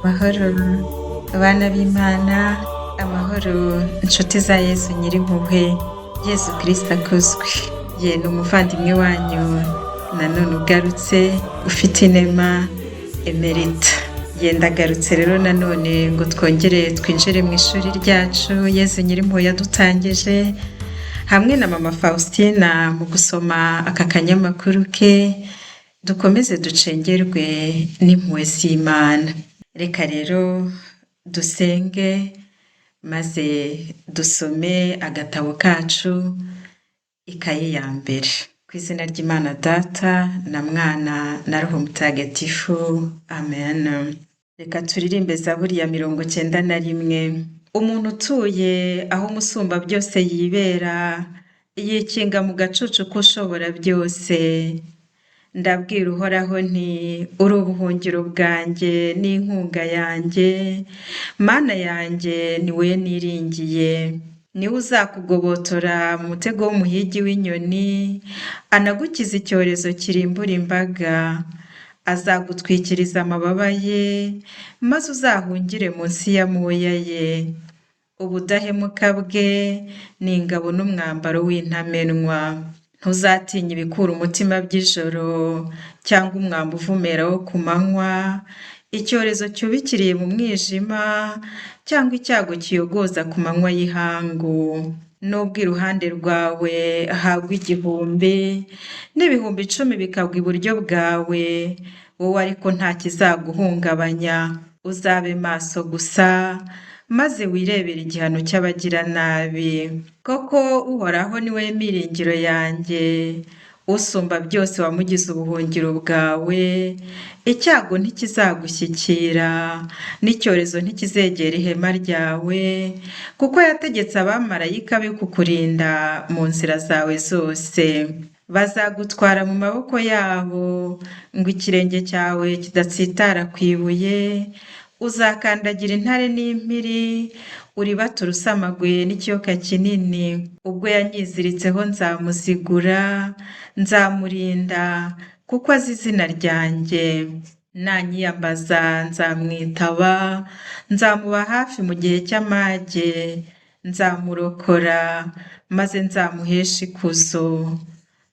Amahoro abana b'Imana, amahoro inshuti za Yesu Nyirimpuhwe, Yesu Kristo akuzwe. Ye ni umuvandimwe wanyu nanone ugarutse ufite inema Emerita. Ye ndagarutse rero nanone ngo twongere twinjire mu ishuri ryacu Yesu Nyirimpuhwe yadutangije, hamwe na mama Faustina mu gusoma aka kanyamakuru ke, dukomeze ducengerwe n'impuhwe z'Imana. Reka rero dusenge maze dusome agatabo kacu, ikaye ya mbere. Ku izina ry'Imana Data na Mwana na Roho Mutagatifu, amen. Reka turirimbe Zaburi ya 91. Umuntu utuye aho Umusumba byose yibera, yikinga mu gacucu k'ushobora byose. Ndabwira Uhoraho nti uri ubuhungiro bwanjye n'inkunga yanjye, Mana yanjye ni we niringiye. Niwe uzakugobotora mu mutego w'umuhigi w'inyoni, anagukiza icyorezo kirimbura imbaga. Azagutwikiriza amababa ye, maze uzahungire munsi y'amoya ye. Ubudahemuka bwe ni ingabo n'umwambaro w'intamenwa. Ntuzatinya ibikura umutima by'ijoro, cyangwa umwambi uvumera wo ku manywa, icyorezo cyubikiriye mu mwijima, cyangwa icyago kiyogoza ku manywa y'ihangu. Nubwo iruhande rwawe hagwa 1000, n'ibihumbi 10 bikagwa iburyo bwawe, wowe ariko nta kizaguhungabanya. Uzabe maso gusa, maze wirebere igihano cy'abagiranabi. Koko Uhoraho ni we miringiro yanjye, Usumba byose wamugize ubuhungiro bwawe. Icyago ntikizagushyikira, n'icyorezo ntikizegera ihema ryawe, kuko yategetse abamarayika be kukurinda mu nzira zawe zose. Bazagutwara mu maboko yabo, ngo ikirenge cyawe kidatsitara ku ibuye. Uzakandagira intare n'impiri, uribata urusamaguye n'ikiyoka kinini. Ubwo yanyiziritseho nzamuzigura, nzamurinda, kuko azi izina ryanjye. Nanyiyambaza nzamwitaba, nzamuba hafi mu gihe cy'amage. Nzamurokora, maze nzamuhesha ikuzo.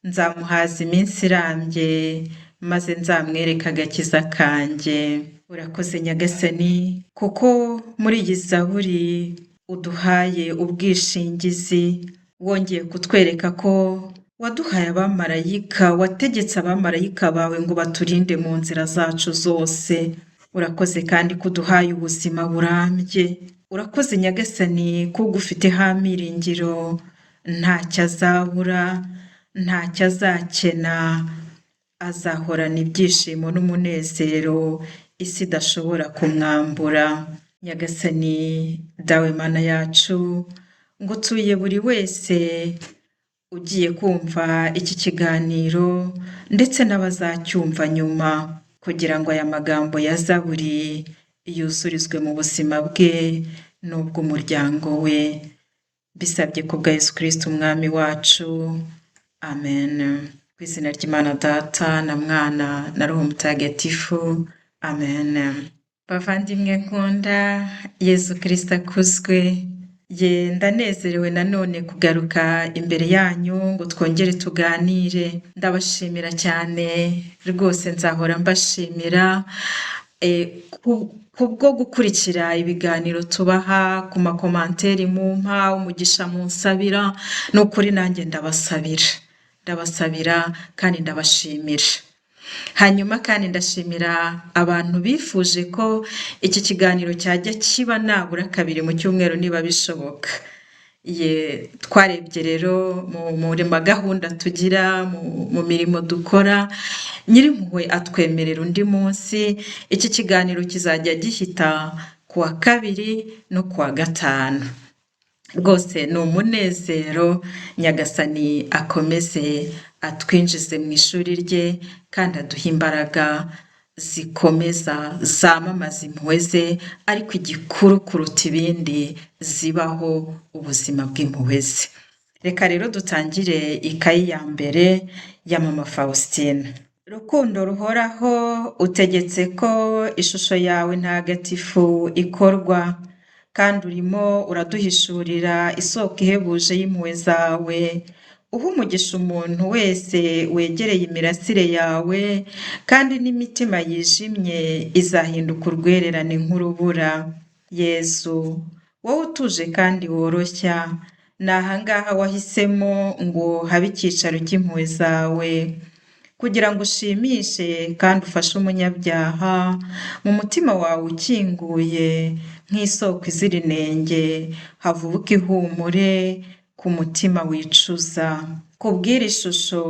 Nzamuhaza iminsi irambye, maze nzamwereka agakiza kanjye. Urakoze Nyagasani, kuko muri iyi Zaburi uduhaye ubwishingizi, wongeye kutwereka ko waduhaye abamarayika, wategetse abamarayika bawe ngo baturinde mu nzira zacu zose. Urakoze kandi ko uduhaye ubuzima burambye. Urakoze Nyagasani ko ugufiteho amiringiro, ntacyo azabura, ntacyo azakena, azahorana ibyishimo n'umunezero isi idashobora kumwambura. Nyagasani dawe Mana yacu, ngo utuye buri wese ugiye kumva iki kiganiro, ndetse n'abazacyumva nyuma, kugira ngo aya magambo ya Zaburi yuzurizwe mu buzima bwe n'ubw'umuryango we. Bisabye ku bwa Yesu Kristo umwami wacu, amen. Ku izina ry'Imana Data na Mwana na Roho Mutagatifu, amen. Bavandimwe nkunda, Yesu Kristo akuzwe. Ye ndanezerewe nanone kugaruka imbere yanyu ngo twongere tuganire. Ndabashimira cyane rwose, nzahora mbashimira kubwo gukurikira ibiganiro tubaha, ku makomanteri mumpa, umugisha munsabira. Ni ukuri nanjye ndabasabira kandi ndabashimira. Hanyuma kandi ndashimira abantu bifuje ko iki kiganiro cyajya kiba nabura 2 mu cyumweru niba bishoboka. Twarebye rero muri gahunda tugira mu mirimo dukora, Nyirimpuhwe atwemerera undi munsi iki kiganiro kizajya gihita ku wa 2 no ku wa 5. Rwose ni umunezero. Nyagasani akomeze atwinjize mu ishuri rye, kandi aduha imbaraga zikomeza zamamaza impuhwe ze, ariko igikuru kuruta ibindi zibaho ubuzima bw'impuhwe ze. Reka rero dutangire ikayi ya mbere ya mama Faustina. Rukundo ruhoraho, utegetse ko ishusho yawe ntagatifu ikorwa, kandi urimo uraduhishurira isoko ihebuje y'impuhwe zawe. Uha umugisha umuntu wese wegereye imirasire yawe, kandi n'imitima yijimye izahinduka urwererane nk'urubura. Yezu, wowe utuje kandi woroshya, ni ahangaha wahisemo ngo habe icyicaro cy'impuhwe zawe, kugira ngo ushimishe kandi ufashe umunyabyaha mu mutima wawe ukinguye nk'isoko izira inenge, havubuka ihumure ku mutima wicuza. Kubw'iri shusho,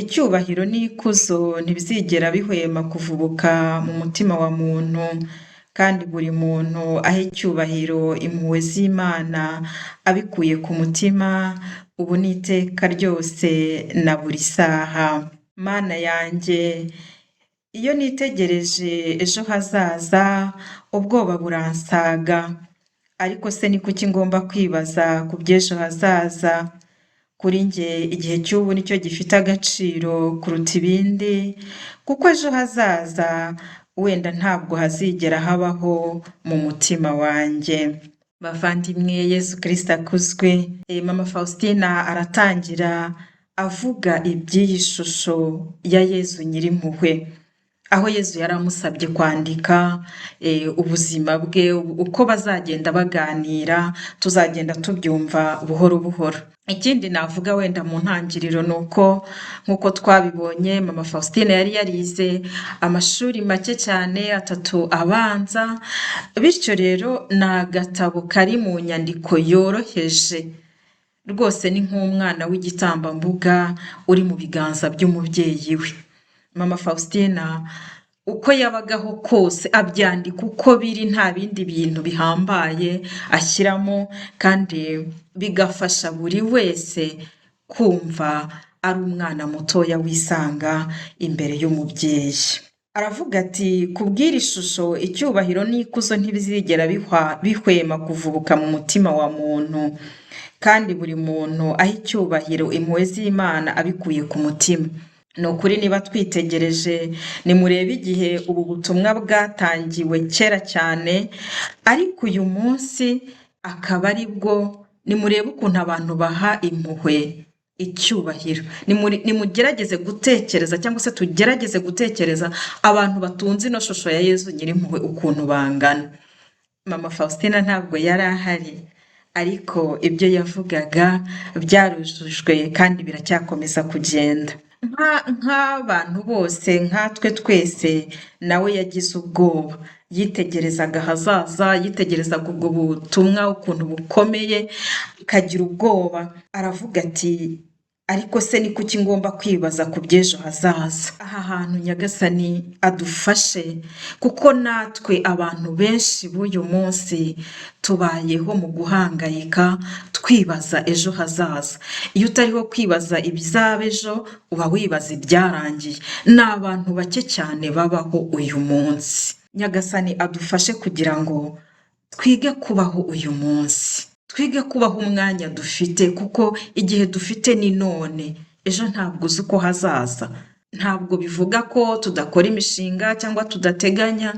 icyubahiro n'ikuzo ntibizigera bihwema kuvubuka mu mutima wa muntu, kandi buri muntu ahe icyubahiro impuhwe z'Imana abikuye ku mutima, ubu n'iteka ryose na buri saha. Mana yanjye, iyo nitegereje ejo hazaza, ubwoba buransaga. Ariko se ni kuki ngomba kwibaza ku by'ejo hazaza? Kuri njye igihe cy'ubu nicyo gifite agaciro kuruta ibindi, kuko ejo hazaza wenda ntabwo hazigera habaho mu mutima wanjye. Bavandimwe, Yezu Kristo akuzwe. Mama Faustina aratangira avuga iby'iyi shusho ya Yezu Nyirimpuhwe, aho Yezu yari amusabye kwandika ubuzima bwe, uko bazagenda baganira tuzagenda tubyumva buhoro buhoro. Ikindi navuga wenda mu ntangiriro ni uko nk'uko twabibonye Mama Faustina yari yarize amashuri make cyane, 3 abanza, bityo rero ni agatabo kari mu nyandiko yoroheje rwose, ni nk'umwana w'igitambambuga uri mu biganza by'umubyeyi we. Mama Faustina uko yabagaho kose abyandika uko biri, nta bindi bintu bihambaye ashyiramo, kandi bigafasha buri wese kumva ari umwana mutoya wisanga imbere y'umubyeyi. Aravuga ati, kubw'iri shusho icyubahiro n'ikuzo ntibizigera bihwema kuvubuka mu mutima wa muntu, kandi buri muntu aho icyubahiro impuhwe z'Imana abikuye ku mutima. Ni ukuri niba twitegereje, nimurebe igihe ubu butumwa bwatangiwe kera cyane, ariko uyu munsi akaba ari bwo, nimurebe ukuntu abantu baha impuhwe icyubahiro. Nimugerageze gutekereza, cyangwa se tugerageze gutekereza abantu batunze ino shusho ya Yezu Nyirimpuhwe ukuntu bangana. Mama Faustina ntabwo yari ahari, ariko ibyo yavugaga byarujujwe kandi biracyakomeza kugenda. Nk'abantu bose, nkatwe twese, nawe yagize ubwoba, yitegerezaga ahazaza, yitegerezaga ubwo butumwa ukuntu bukomeye, akagira ubwoba. Aravuga ati, ariko se ni kuki ngomba kwibaza ku by'ejo hazaza? Aha hantu Nyagasani adufashe, kuko natwe abantu benshi b'uyu munsi tubayeho mu guhangayika twibaza ejo hazaza. Iyo utariho kwibaza ibizaba ejo, uba wibaza ibyarangiye. Ni abantu bake cyane babaho uyu munsi. Nyagasani adufashe kugira ngo twige kubaho uyu munsi, twige kubaho umwanya dufite, kuko igihe dufite ni none, ejo ntabwo uzi uko hazaza. Ntabwo bivuga ko tudakora imishinga cyangwa tudateganya,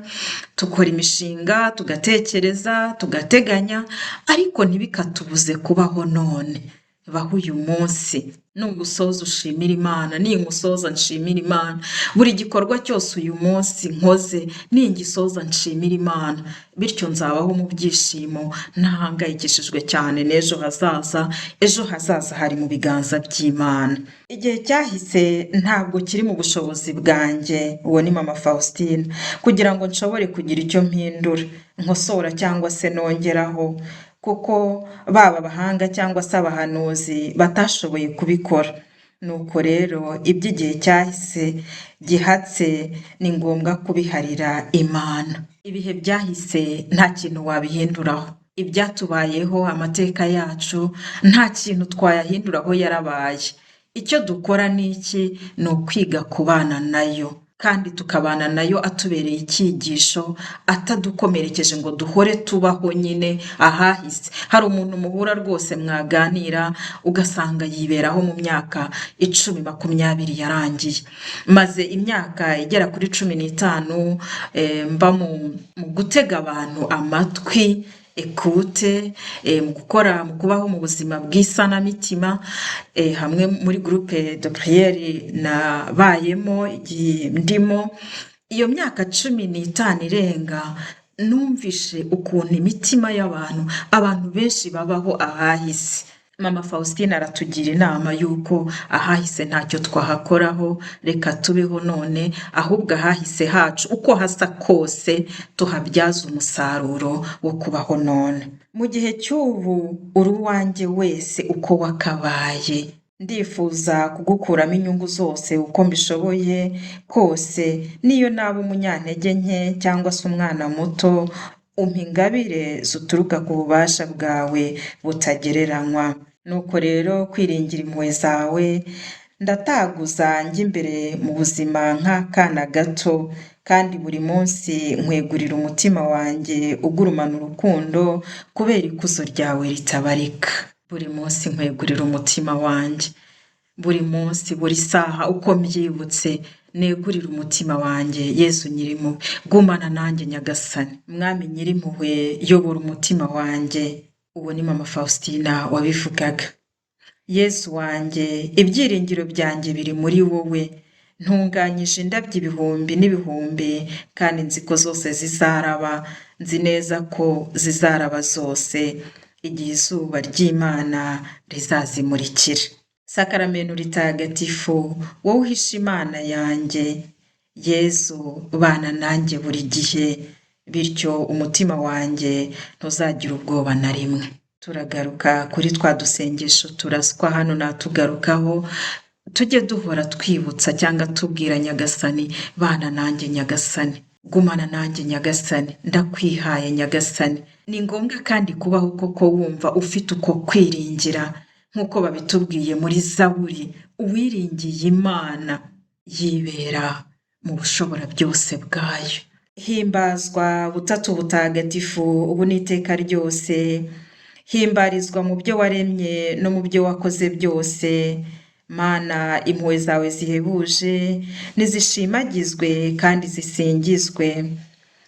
dukora imishinga, tugatekereza, tugateganya, ariko ntibikatubuze kubaho none. Baho uyu munsi, nugusoza ushimira Imana, ningusoza nshimira Imana. Buri gikorwa cyose uyu munsi nkoze, ningisoza nshimira Imana, bityo nzabaho mu byishimo ntahangayikishijwe cyane n'ejo hazaza. Ejo hazaza hari mu biganza by'Imana. Igihe cyahise ntabwo kiri mu bushobozi bwanjye, uwo ni Mama Faustina, kugira ngo nshobore kugira icyo mpindura, nkosora cyangwa se nongeraho, kuko baba abahanga cyangwa se abahanuzi batashoboye kubikora. Nuko rero iby'igihe cyahise gihatse ni ngombwa kubiharira Imana. Ibihe byahise nta kintu wabihinduraho. Ibyatubayeho, amateka yacu, nta kintu twayahinduraho, yarabaye. Icyo dukora ni iki? Ni ukwiga kubana nayo. kandi tukabana nayo atubereye icyigisho, atadukomerekeje ngo duhore tubaho nyine ahahise. Hari umuntu muhura rwose mwaganira ugasanga yiberaho mu myaka 10-20 yarangiye, maze imyaka igera kuri 15 mba mu gutega abantu amatwi, ekute, mu kubaho mu buzima bw'isanamitima, hamwe muri groupe de prière nabayemo igihe ndimo. Iyo myaka 15 irenga numvishe ukuntu imitima abantu benshi babaho ahahise. Mama Faustina aratugira inama yuko ahahise ntacyo twahakoraho, reka tubeho none, ahubwo ahahise hacu uko hasa kose tuhabyaza umusaruro wo kubaho none. Mu gihe cy'ubu uri uwanjye wese uko wakabaye, ndifuza kugukuramo inyungu zose uko mbishoboye kose, niyo naba umunyantege nke cyangwa se umwana muto, umpa ingabire zituruka ku bubasha bwawe butagereranywa. Nuko rero kwiringira impuhwe zawe ndataguza njya imbere mu buzima nk'akana gato, kandi buri munsi nkwegurira umutima wanjye ugurumana urukundo kubera ikuzo ryawe ritabarika. Buri munsi nkwegurira umutima wanjye, buri munsi, buri saha uko mbyibutse negurira umutima wanjye. Yesu Nyirimpuhwe, gumana nanjye Nyagasani. Mwami Nyirimpuhwe, yobora umutima wanjye. Uwo ni Mama Faustina wabivugaga. Yesu wanjye, ibyiringiro byanjye biri muri wowe. Ntunganyije indabyo ibihumbi n'ibihumbi, kandi nzi ko zose zizaraba. Nzi neza ko zizaraba zose igihe izuba ry'Imana rizazimurikira. Sakaramento ritagatifu, wowe uhisha Imana yanjye, Yesu bana nanjye buri gihe, bityo umutima wanjye ntuzagira ubwoba na rimwe. Turagaruka kuri twa dusengesho turaswa hano natugarukaho, tujye duhora twibutsa cyangwa tubwira Nyagasani, bana nanjye Nyagasani, gumana nanjye Nyagasani, ndakwihaye Nyagasani. Ni ngombwa kandi kubaho koko wumva ufite uko kwiringira, nk'uko babitubwiye muri Zaburi, uwiringiye Imana yibera mu bushobora byose bwayo. Himbazwa butatu butagatifu ubu n'iteka ryose, himbarizwa mu byo waremye no mu byo wakoze byose. Mana, impuhwe zawe zihebuje nizishimagizwe kandi zisingizwe.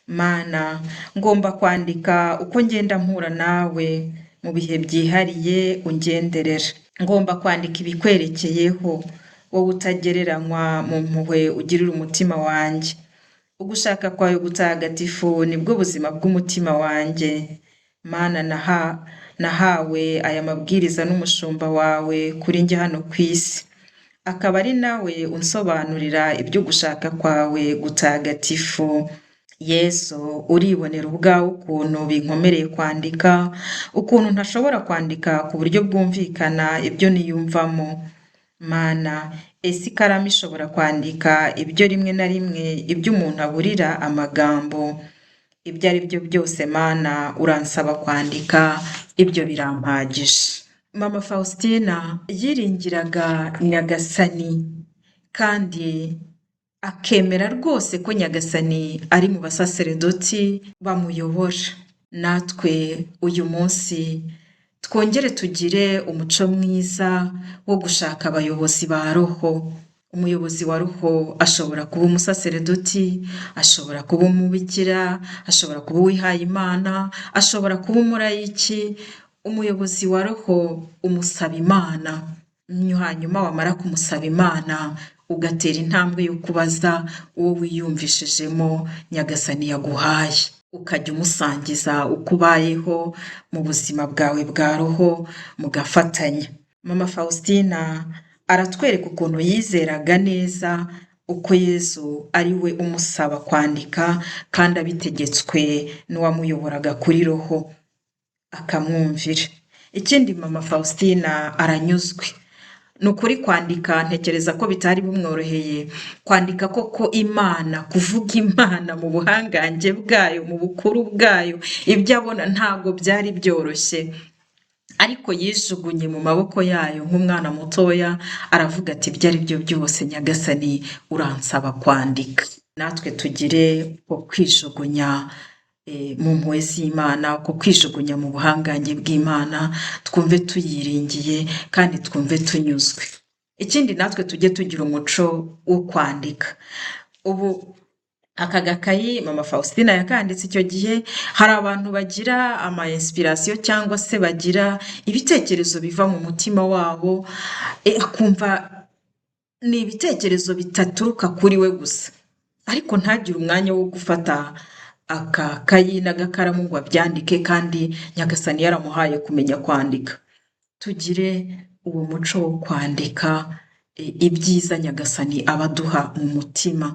Mana, ngomba kwandika uko ngenda mpura nawe mu bihe byihariye ungenderera. Ngomba kwandika ibikwerekeyeho, wowe utagereranywa mu mpuhwe ugirira umutima wanjye. Ugushaka kwawe gutagatifu nibwo buzima bw'umutima wanjye. Mana, nahawe aya mabwiriza n'umushumba wawe kuri njye hano ku isi, akaba ari nawe unsobanurira ibyo gushaka kwawe gutagatifu. Yesu, uribonera ubwawe ukuntu binkomereye kwandika, ukuntu ntashobora kwandika ku buryo bwumvikana ibyo niyumvamo. Mana, ese ikaramu ishobora kwandika ibyo rimwe na rimwe ibyo umuntu aburira amagambo? Ibyo ari byo byose Mana, uransaba kwandika, ibyo birampagije. Mama Faustina yiringiraga Nyagasani, kandi akemera rwose ko Nyagasani ari mu basaseredoti bamuyobora. Natwe uyu munsi twongere tugire umuco mwiza wo gushaka abayobozi ba roho. Umuyobozi wa roho ashobora kuba umusaseredoti, ashobora kuba umubikira, ashobora kuba uwihaye Imana, ashobora kuba umurayiki. Umuyobozi wa roho umusaba Imana, hanyuma wamara kumusaba Imana ugatera intambwe yo kubaza uwo wiyumvishijemo Nyagasani yaguhaye, ukajya umusangiza uko ubayeho mu buzima bwawe bwa roho, mugafatanya. Mama Faustina aratwereka ukuntu yizeraga neza uko Yesu ari we umusaba kwandika, kandi abitegetswe n'uwamuyoboraga kuri roho akamwumvira. Ikindi Mama Faustina aranyuzwe. Ni ukuri kwandika, ntekereza ko bitari bumworoheye kwandika koko Imana, kuvuga Imana mu buhangange bwayo, mu bukuru bwayo, ibyo abona ntabwo byari byoroshye. ariko yijugunye mu maboko yayo nk'umwana mutoya, aravuga ati ibyo ari byo byose Nyagasani uransaba kwandika. Natwe tugire uko kwijugunya mu mpuhwe z'Imana, uko kwijugunya mu buhangange bw'Imana, twumve tuyiringiye kandi twumve tunyuzwe. Ikindi natwe tujye tugira umuco wo kwandika. Ubu aka gakayi Mama Faustina yakanditse icyo gihe, hari abantu bagira ama inspiration cyangwa se bagira ibitekerezo biva mu mutima wabo, akumva ni ibitekerezo bitaturuka kuri we gusa, ariko ntagire umwanya wo gufata aka kayi n'agakaramu ngo abyandike, kandi Nyagasani yaramuhaye kumenya kwandika. Tugire uwo muco wo kwandika ibyiza Nyagasani abaduha mu mutima,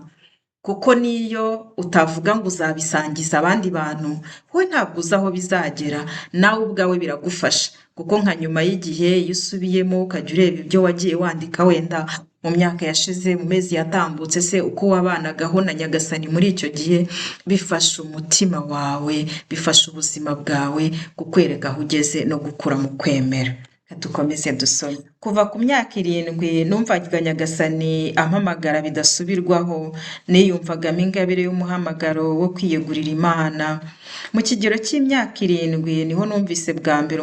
kuko niyo utavuga ngo uzabisangiza abandi bantu, wowe ntabwo uzi aho bizagera, nawe ubwawe biragufasha, kuko nka nyuma y'igihe iyo usubiyemo ukajya ureba ibyo wagiye wandika wenda mu myaka yashize, mu mezi yatambutse, se uko wabanagaho na Nyagasani muri icyo gihe, bifasha umutima wawe, bifasha ubuzima bwawe kukwereka aho ugeze no gukura mu kwemera. Dukomeze dusome. Kuva ku myaka 7 numvaga Nyagasani ampamagara bidasubirwaho, niyumvagamo ingabire y'umuhamagaro wo kwiyegurira Imana. Mu kigero cy'imyaka 7 niho numvise bwa mbere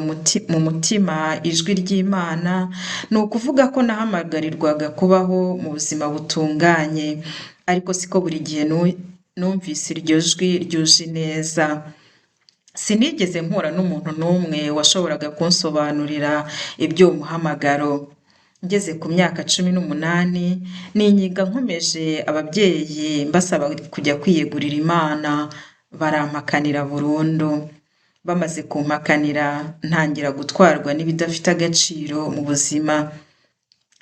mu mutima ijwi ry'Imana, ni ukuvuga ko nahamagarirwaga kubaho mu buzima butunganye, ariko siko buri gihe numvise iryo jwi ryuje neza. Sinigeze mpura n'umuntu n'umwe washoboraga kunsobanurira iby'uwo muhamagaro. Ngeze ku myaka 18 ninyiga nkomeje ababyeyi mbasaba kujya kwiyegurira Imana, barampakanira burundu. Bamaze kumpakanira ntangira gutwarwa n'ibidafite agaciro mu buzima.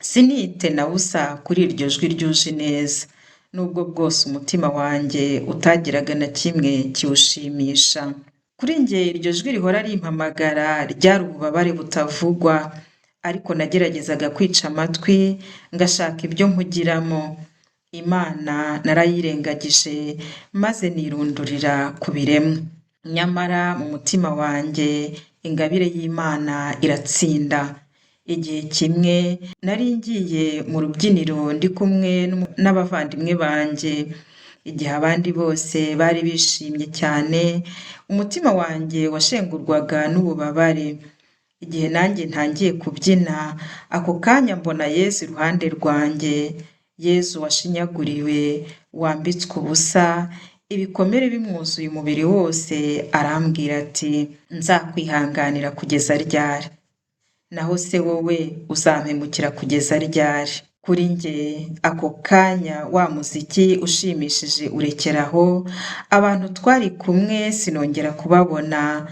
Sinite na busa kuri iryo jwi ryuje neza, nubwo bwose umutima wanjye utagiraga na kimwe kiwushimisha. Kuri njye iryo jwi rihora rimpamagara ryari ububabare butavugwa, ariko nageragezaga kwica amatwi ngashaka ibyo mpugiramo. Imana narayirengagije maze nirundurira ku biremwa. Nyamara mu mutima wanjye ingabire y'Imana iratsinda. Igihe kimwe nari ngiye mu rubyiniro ndi kumwe n'abavandimwe banjye. Igihe abandi bose bari bishimye cyane, umutima wanjye washengurwaga n'ububabare. Igihe nanjye ntangiye kubyina, ako kanya mbona Yesu iruhande rwanjye. Yesu washinyaguriwe, wambitswe ubusa, ibikomere bimwuzuye umubiri wose, arambwira ati nzakwihanganira kugeza ryari? Naho se wowe uzampemukira kugeza ryari? Kuri njye ako kanya wa muziki ushimishije urekeraho, abantu twari kumwe sinongera kubabona,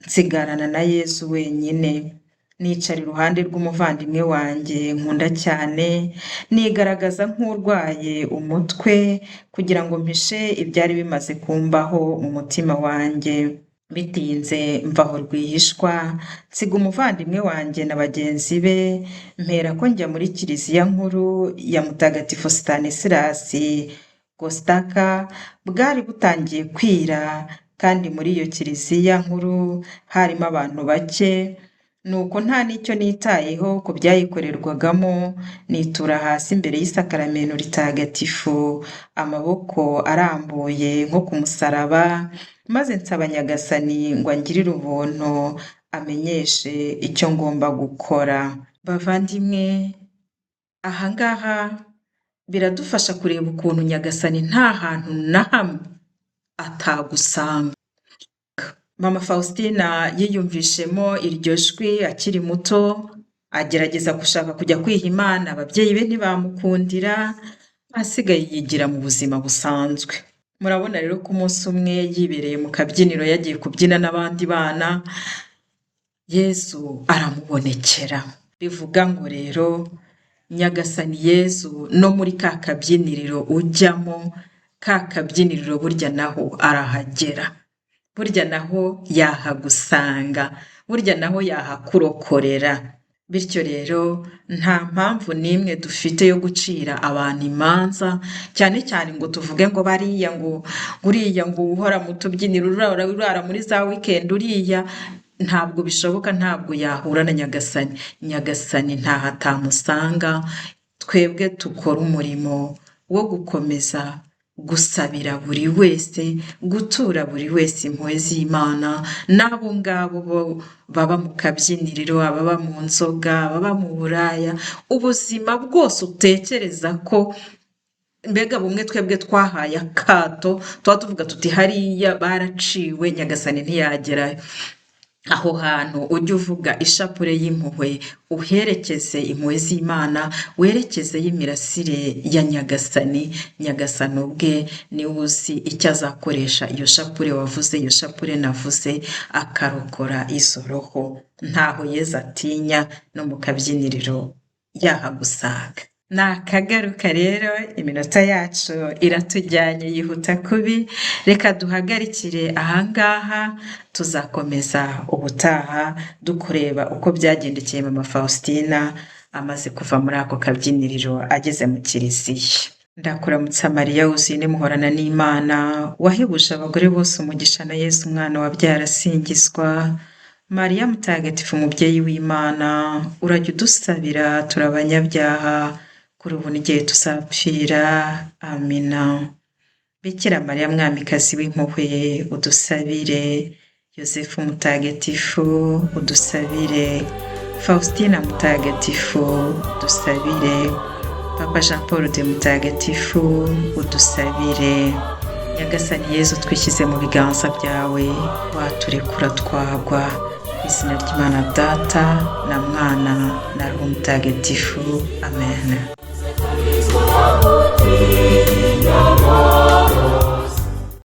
nsigarana na Yesu wenyine. Nicara iruhande rw'umuvandimwe wanjye nkunda cyane, nigaragaza nk'urwaye umutwe kugira ngo mpishe ibyari bimaze kumbaho mu mutima wanjye. Bitinze mvaho rwihishwa, nsiga umuvandimwe wanjye na bagenzi be, mpera ko njya muri kiliziya nkuru ya Mutagatifu Stanislas Gostaka. Bwari butangiye kwira, kandi muri iyo kiliziya nkuru harimo abantu bake, nuko nta n'icyo nitayeho ku byayikorerwagamo, nitura hasi imbere y'isakaramento ritagatifu, amaboko arambuye nko ku musaraba, maze nsaba Nyagasani ngo angirire ubuntu, amenyeshe icyo ngomba gukora. Bavandimwe, ahangaha biradufasha kureba ukuntu Nyagasani nta hantu na hamwe atagusanga. Mama Faustina yiyumvishemo iryo jwi akiri muto, agerageza gushaka kujya kwiha Imana, ababyeyi be ntibamukundira, asigaye yigira mu buzima busanzwe. Murabona rero ko umunsi umwe yibereye mu kabyiniro yagiye kubyina n'abandi bana, Yesu aramubonekera. Bivuga ngo rero Nyagasani Yesu no muri ka kabyiniriro ujyamo, ka kabyiniriro burya naho arahagera. Burya naho yahagusanga, burya naho yahakurokorera. Bityo rero nta mpamvu n'imwe dufite yo gucira abantu imanza, cyane cyane ngo tuvuge ngo bariya ngo uriya ngo uhora mu tubyiniro, urara muri za weekend uriya. ntabwo bishoboka, ntabwo yahura na Nyagasani. Nyagasani ntaho atamusanga. Twebwe dukora umurimo wo gukomeza gusabira buri wese, gutura buri wese impuhwe z'Imana, n'abo ngabo bo baba mu kabyiniriro, ababa mu nzoga, ababa mu buraya, ubuzima bwose utekereza ko mbega bumwe twebwe twahaye akato, tuba tuvuga tuti hariya baraciwe, Nyagasani ntiyagerayo. Aho hantu ujye uvuga ishapure y'impuhwe, uherekeze impuhwe z'Imana, werekeze y'imirasire ya Nyagasani. Nyagasani ubwe niwe uzi icyo azakoresha iyo shapure wavuze, iyo shapure navuze, akarokora izo roho. Ntaho Yezu atinya, no mu kabyiniriro yahagusaga. Nakagaruka rero, iminota yacu iratujyanye yihuta kubi, reka duhagarikire ahangaha, tuzakomeza ubutaha dukureba uko byagendekeye Mama Faustina amaze kuva muri ako kabyiniriro ageze mu kiliziya. Ndakuramutsa Mariya wuzuye muhorana n'Imana, wahebuje abagore bose umugisha, na Yesu umwana wabyara asingizwa. Mariya mutagatifu umubyeyi w'Imana, urajya udusabira turi abanyabyaha, kuri ubu n'igihe tuzapfira. Amina. Bikira Mariya mwamikazi w'impuhwe, udusabire. Yosefu mutagatifu, udusabire. Faustina mutagatifu, udusabire. Papa Jean Paul de mutagatifu, udusabire. Nyagasani Yezu twishyize mu biganza byawe, waturekura twagwa. Izina ry'Imana Data na Mwana na Roho Mutagatifu. Amen.